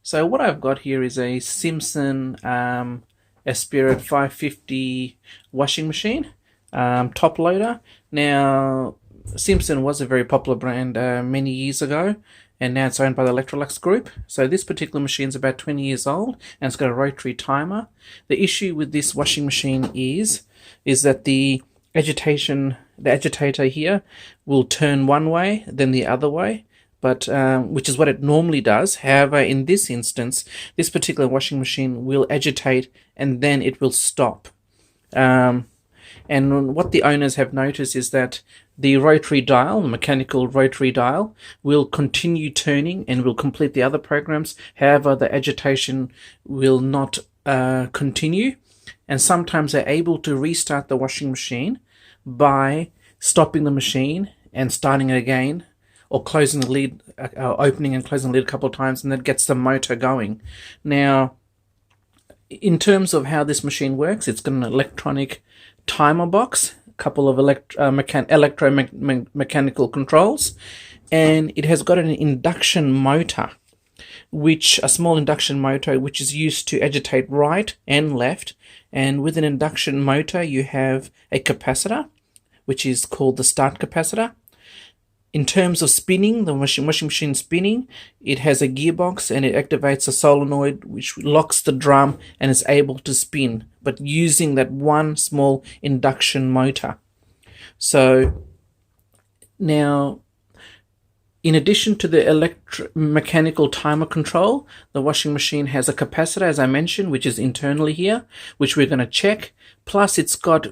So what I've got here is a Simpson Espirit 550 washing machine, top loader. Now, Simpson was a very popular brand many years ago, and now it's owned by the Electrolux Group. So this particular machine is about 20 years old, and it's got a rotary timer. The issue with this washing machine is that the agitator here will turn one way, then the other way, but which is what it normally does. However, in this instance, this particular washing machine will agitate and then it will stop. And what the owners have noticed is that the rotary dial, the mechanical rotary dial, will continue turning and will complete the other programs. However, the agitation will not continue. And sometimes they're able to restart the washing machine by stopping the machine and starting it again, or closing the lid, opening and closing the lid a couple of times, and that gets the motor going. Now, in terms of how this machine works, it's got an electronic timer box, a couple of electromechanical controls, and it has got an induction motor, a small induction motor which is used to agitate right and left. And with an induction motor, you have a capacitor, which is called the start capacitor. In terms of spinning, the washing machine spinning, it has a gearbox and it activates a solenoid which locks the drum and is able to spin, but using that one small induction motor. So now, in addition to the electromechanical timer control, the washing machine has a capacitor, as I mentioned, which is internally here, which we're going to check. Plus, it's got,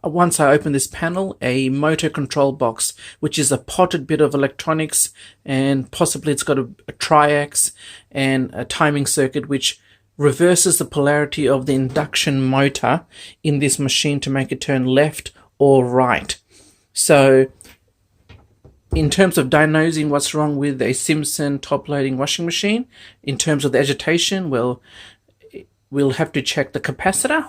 once I open this panel, a motor control box, which is a potted bit of electronics, and possibly it's got a triax and a timing circuit, which reverses the polarity of the induction motor in this machine to make it turn left or right. So, in terms of diagnosing what's wrong with a Simpson top-loading washing machine, in terms of the agitation, we'll have to check the capacitor.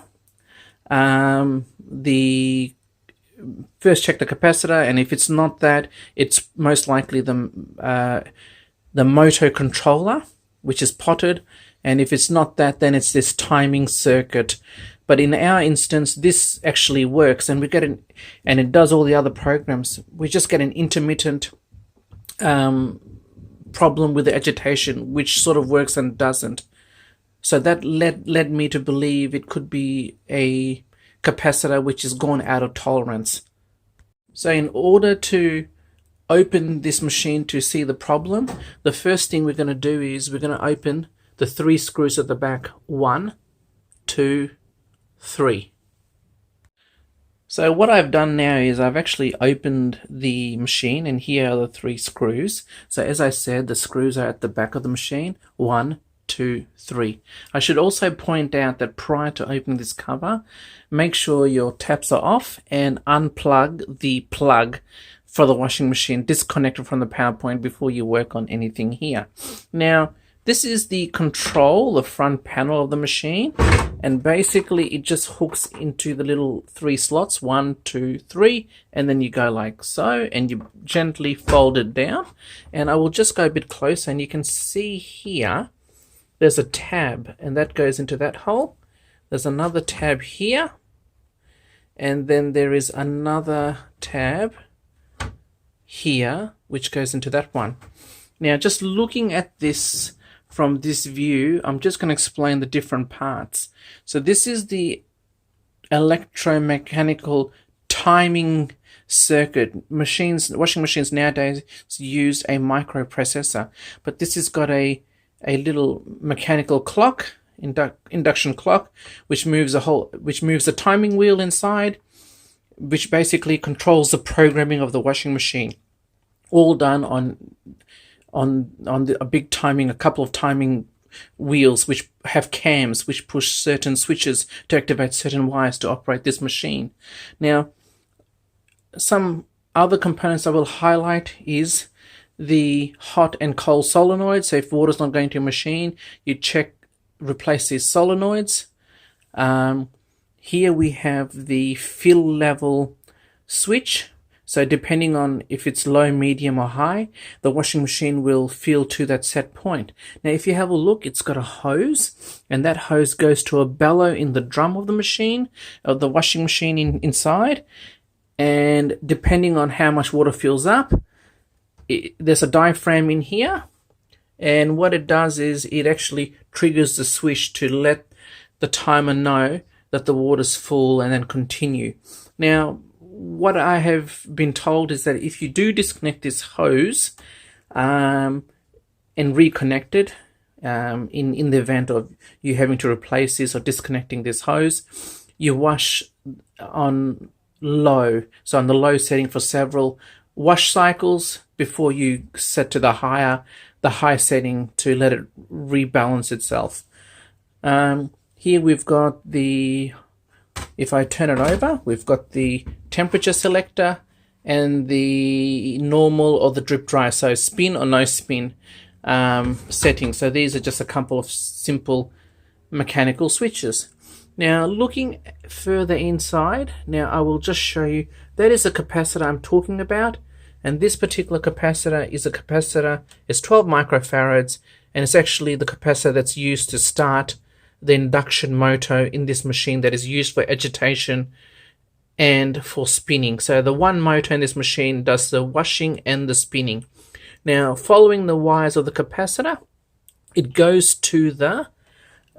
First check the capacitor, and if it's not that, it's most likely the motor controller, which is potted, and if it's not that, then it's this timing circuit. But in our instance, this actually works, and and it does all the other programs. We just get an intermittent problem with the agitation, which sort of works and doesn't. So that led me to believe it could be a capacitor which has gone out of tolerance. So in order to open this machine to see the problem, the first thing we're going to do is we're going to open the 3 screws at the back. 1, 2, 3. So what I've done now is I've actually opened the machine, and here are the 3 screws. So as I said, the screws are at the back of the machine. 1, 2, 3. I should also point out that prior to opening this cover, make sure your taps are off and unplug the plug for the washing machine, disconnect it from the power point before you work on anything here. Now, this is the control, the front panel of the machine, and basically it just hooks into the little 3 slots, 1, 2, 3, and then you go like so, and you gently fold it down. And I will just go a bit closer, and you can see here there's a tab, and that goes into that hole. There's another tab here, and then there is another tab here which goes into that one. Now, just looking at this from this view, I'm just going to explain the different parts. So this is the electromechanical timing circuit. Washing machines nowadays use a microprocessor, but this has got a little mechanical clock, induction clock, which moves the timing wheel inside, which basically controls the programming of the washing machine. All done on a couple of timing wheels which have cams which push certain switches to activate certain wires to operate this machine. Now, some other components I will highlight is the hot and cold solenoids. So if water's not going to a machine, you replace these solenoids. Here we have the fill level switch. So depending on if it's low, medium or high, the washing machine will fill to that set point. Now if you have a look, it's got a hose, and that hose goes to a bellow in the drum of the machine, of the washing machine inside. And depending on how much water fills up, there's a diaphragm in here. And what it does is it actually triggers the switch to let the timer know that the water's full and then continue. Now, what I have been told is that if you do disconnect this hose and reconnect it, in the event of you having to replace this or disconnecting this hose, you wash on low, so on the low setting for several wash cycles before you set to the high setting to let it rebalance itself. Here we've got the, if I turn it over, we've got the temperature selector and the normal or the drip dry, so spin or no spin settings. So these are just a couple of simple mechanical switches. Now looking further inside, now I will just show you, that is the capacitor I'm talking about, and this particular capacitor is it's 12 microfarads, and it's actually the capacitor that's used to start the induction motor in this machine that is used for agitation and for spinning. So the one motor in this machine does the washing and the spinning. Now following the wires of the capacitor, it goes to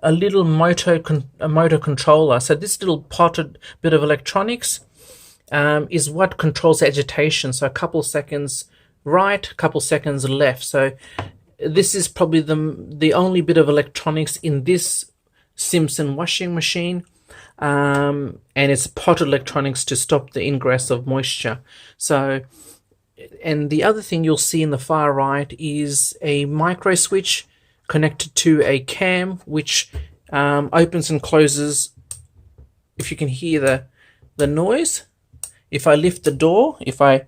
a little motor controller. So this little potted bit of electronics is what controls agitation. So a couple seconds right, a couple seconds left. So this is probably the only bit of electronics in this Simpson washing machine, and it's potted electronics to stop the ingress of moisture. So, and the other thing you'll see in the far right is a micro switch connected to a cam, which opens and closes. If you can hear the noise, if I lift the door, if I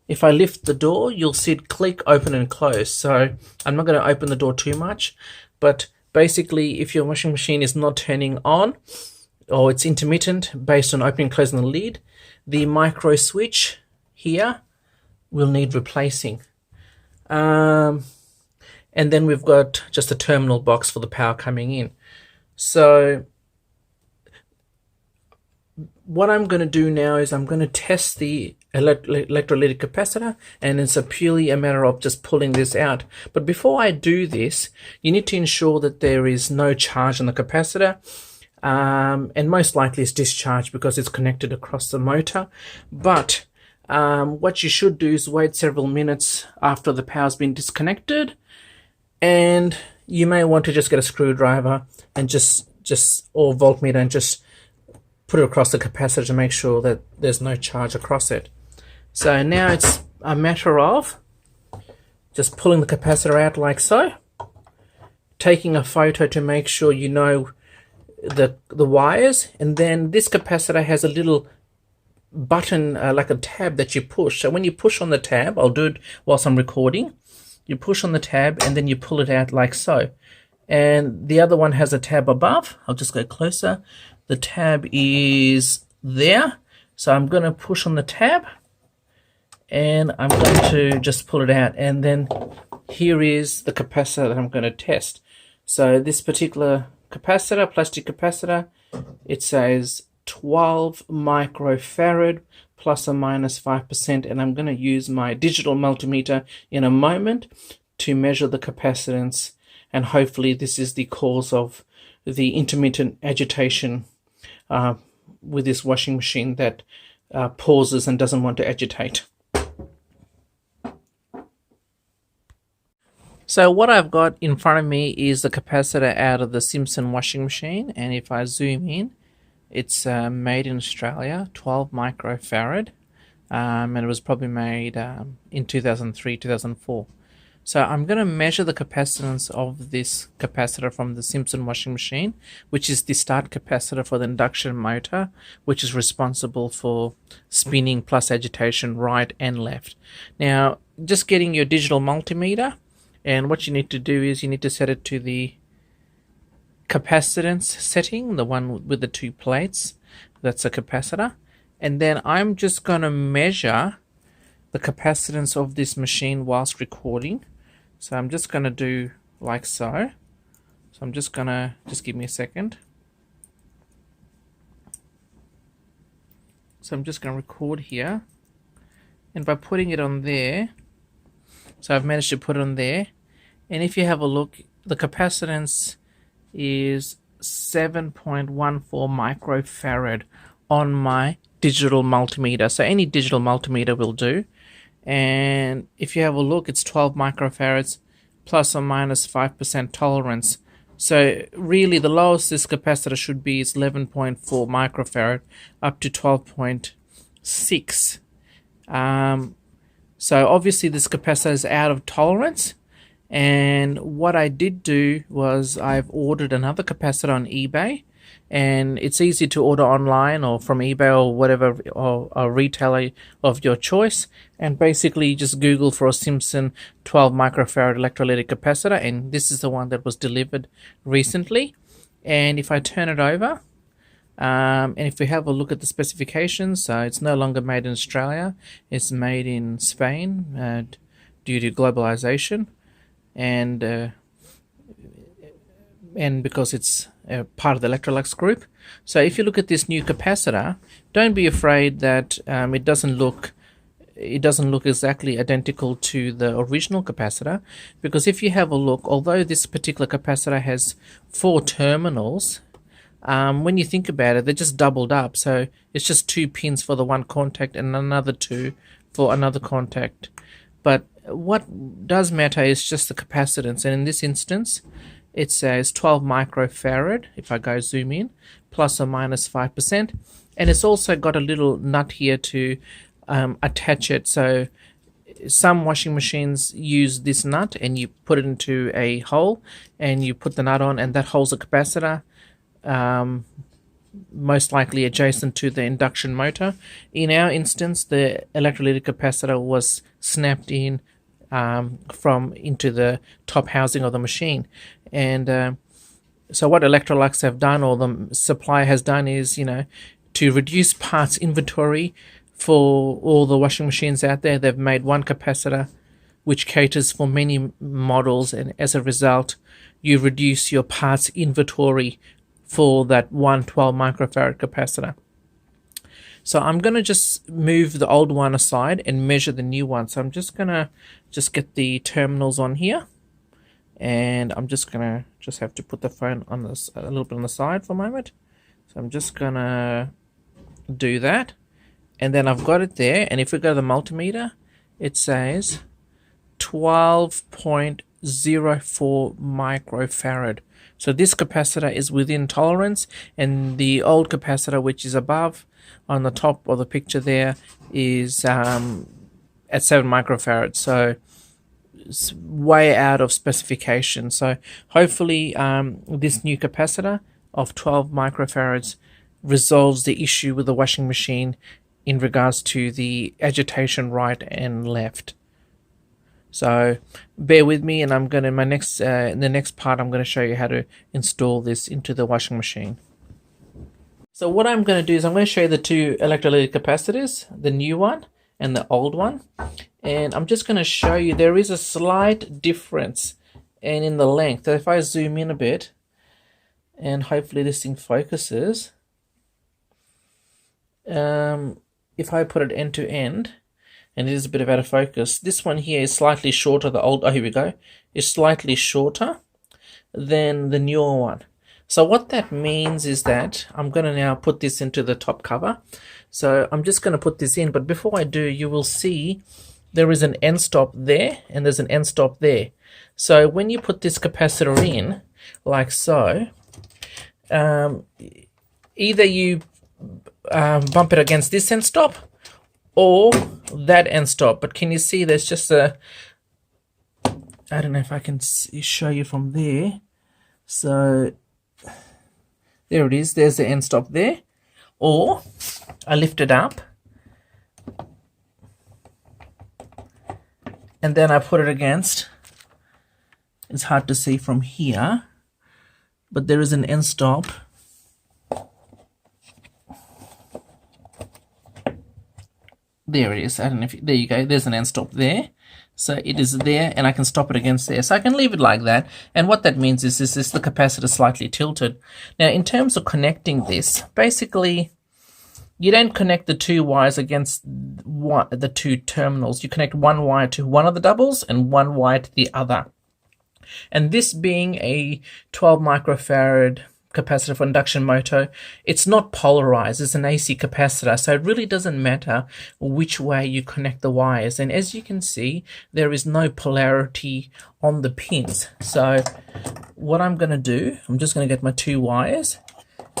lift the door, you'll see it click, open and close. So I'm not going to open the door too much, but basically if your washing machine is not turning on or it's intermittent based on opening and closing the lid, the micro switch here will need replacing. And then we've got just a terminal box for the power coming in. So what I'm going to do now is I'm going to test the electrolytic capacitor, and it's purely a matter of just pulling this out. But before I do this, you need to ensure that there is no charge on the capacitor, and most likely it's discharged because it's connected across the motor. But what you should do is wait several minutes after the power's been disconnected, and you may want to just get a screwdriver and just or voltmeter and just put it across the capacitor to make sure that there's no charge across it. So now it's a matter of just pulling the capacitor out like so, taking a photo to make sure you know the wires, and then this capacitor has a little button like a tab that you push. So when you push on the tab, I'll do it whilst I'm recording, you push on the tab and then you pull it out like so. And the other one has a tab above. I'll just go closer. The tab is there. So I'm going to push on the tab and I'm going to just pull it out. And then here is the capacitor that I'm going to test. So this particular capacitor, plastic capacitor, it says 12 microfarad plus or minus 5%. And I'm going to use my digital multimeter in a moment to measure the capacitance. And hopefully this is the cause of the intermittent agitation with this washing machine that pauses and doesn't want to agitate. So what I've got in front of me is the capacitor out of the Simpson washing machine, and if I zoom in, it's made in Australia, 12 microfarad, and it was probably made in 2003, 2004. So I'm going to measure the capacitance of this capacitor from the Simpson washing machine, which is the start capacitor for the induction motor, which is responsible for spinning plus agitation right and left. Now, just getting your digital multimeter, and what you need to do is you need to set it to the capacitance setting, the one with the two plates. That's a capacitor. And then I'm just going to measure the capacitance of this machine whilst recording. So I'm just going to do like so. So I'm just going to, just give me a second. So I'm just going to record here. And by putting it on there, so I've managed to put it on there. And if you have a look, the capacitance is 7.14 microfarad on my digital multimeter. So any digital multimeter will do. And if you have a look, it's 12 microfarads plus or minus 5% tolerance. So really the lowest this capacitor should be is 11.4 microfarad up to 12.6. So obviously this capacitor is out of tolerance. And what I did do was I've ordered another capacitor on eBay, and it's easy to order online or from eBay or whatever, or a retailer of your choice, and basically just Google for a Simpson 12 microfarad electrolytic capacitor, and this is the one that was delivered recently. And if I turn it over, and if we have a look at the specifications, so it's no longer made in Australia, it's made in Spain due to globalization. And because it's part of the Electrolux group. So if you look at this new capacitor, don't be afraid that it doesn't look exactly identical to the original capacitor, because if you have a look, although this particular capacitor has 4 terminals, when you think about it, they're just doubled up. So it's just 2 pins for the one contact and another 2 for another contact. But what does matter is just the capacitance, and in this instance it says 12 microfarad if I go zoom in, plus or minus 5%, and it's also got a little nut here to attach it. So some washing machines use this nut, and you put it into a hole and you put the nut on, and that holds a capacitor, most likely adjacent to the induction motor. In our instance, the electrolytic capacitor was snapped in into the top housing of the machine. And so what Electrolux have done, or the supplier has done, is, to reduce parts inventory for all the washing machines out there, they've made one capacitor which caters for many models, and as a result you reduce your parts inventory for that 112 microfarad capacitor. So I'm going to just move the old one aside and measure the new one. So I'm just going to get the terminals on here, and I'm just going to have to put the phone on this a little bit on the side for a moment. So I'm just going to do that, and then I've got it there. And if we go to the multimeter, it says 12.04 microfarad. So this capacitor is within tolerance, and the old capacitor, which is above on the top of the picture there, is at 7 microfarad. So it's way out of specification. So hopefully this new capacitor of 12 microfarads resolves the issue with the washing machine in regards to the agitation right and left. So bear with me, and I'm going to in the next part I'm going to show you how to install this into the washing machine. So what I'm going to do is I'm going to show you the 2 electrolytic capacitors, the new one and the old one, and I'm just going to show you there is a slight difference and in the length. So if I zoom in a bit, and hopefully this thing focuses, if I put it end to end, and it is a bit out of focus, this one here is slightly shorter. The old, here we go, is slightly shorter than the newer one. So what that means is that I'm going to now put this into the top cover. So I'm just going to put this in, but before I do, you will see there is an end stop there and there's an end stop there. So when you put this capacitor in, like so, either you bump it against this end stop or that end stop. But can you see there's just a, I don't know if I can show you from there. So there it is, there's the end stop there. Or I lift it up and then I put it against, it's hard to see from here, but there is an end stop there it is. I don't know if there you go. There's an end stop there. So it is there, and I can stop it against there. So I can leave it like that. And what that means is the capacitor slightly tilted. Now, in terms of connecting this, basically, you don't connect the two wires against the two terminals. You connect one wire to one of the doubles and one wire to the other. And this being a 12 microfarad capacitor for induction motor, it's not polarized. It's an AC capacitor, so it really doesn't matter which way you connect the wires. And as you can see, there is no polarity on the pins. So what I'm going to do, I'm just going to get my two wires,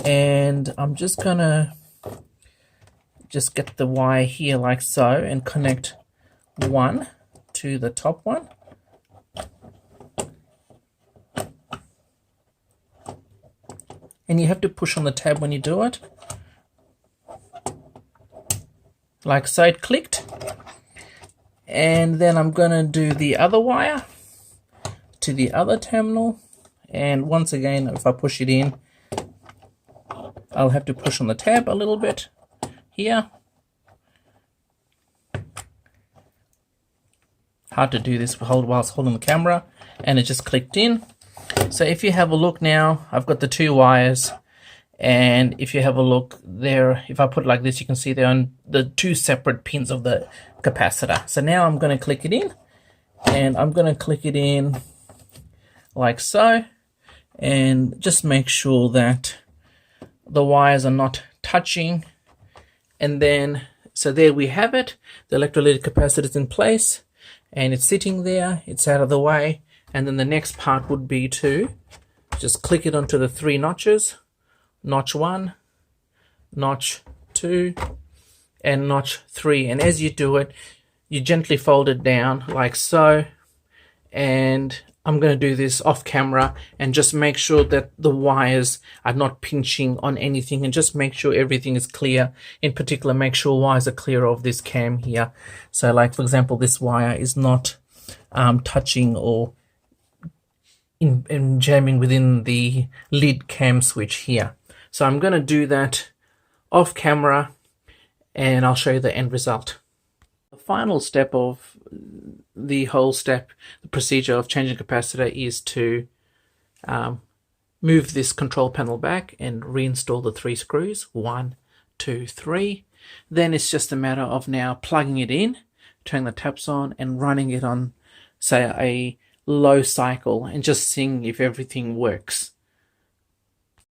and I'm just going to get the wire here like so and connect one to the top one. And you have to push on the tab when you do it. Like so, it clicked. And then I'm going to do the other wire to the other terminal. And once again, if I push it in, I'll have to push on the tab a little bit here. Hard to do this whilst holding the camera. And it just clicked in. So if you have a look now, I've got the two wires, and if you have a look there, if I put it like this, you can see they're on the two separate pins of the capacitor. So now I'm going to click it in, and I'm going to click it in like so, and just make sure that the wires are not touching. And then, so there we have it. The electrolytic capacitor is in place, and it's sitting there, it's out of the way. And then the next part would be to just click it onto the three notches, notch 1, notch 2, and notch 3. And as you do it, you gently fold it down like so. And I'm going to do this off camera and just make sure that the wires are not pinching on anything, and just make sure everything is clear. In particular, make sure wires are clear of this cam here. So like, for example, this wire is not touching or in jamming within the lid cam switch here. So I'm going to do that off camera, and I'll show you the end result. The final step of the procedure of changing capacitor is to move this control panel back and reinstall the 3 screws, 1, 2, 3. Then it's just a matter of now plugging it in, turning the taps on, and running it on, say, a low cycle, and just seeing if everything works.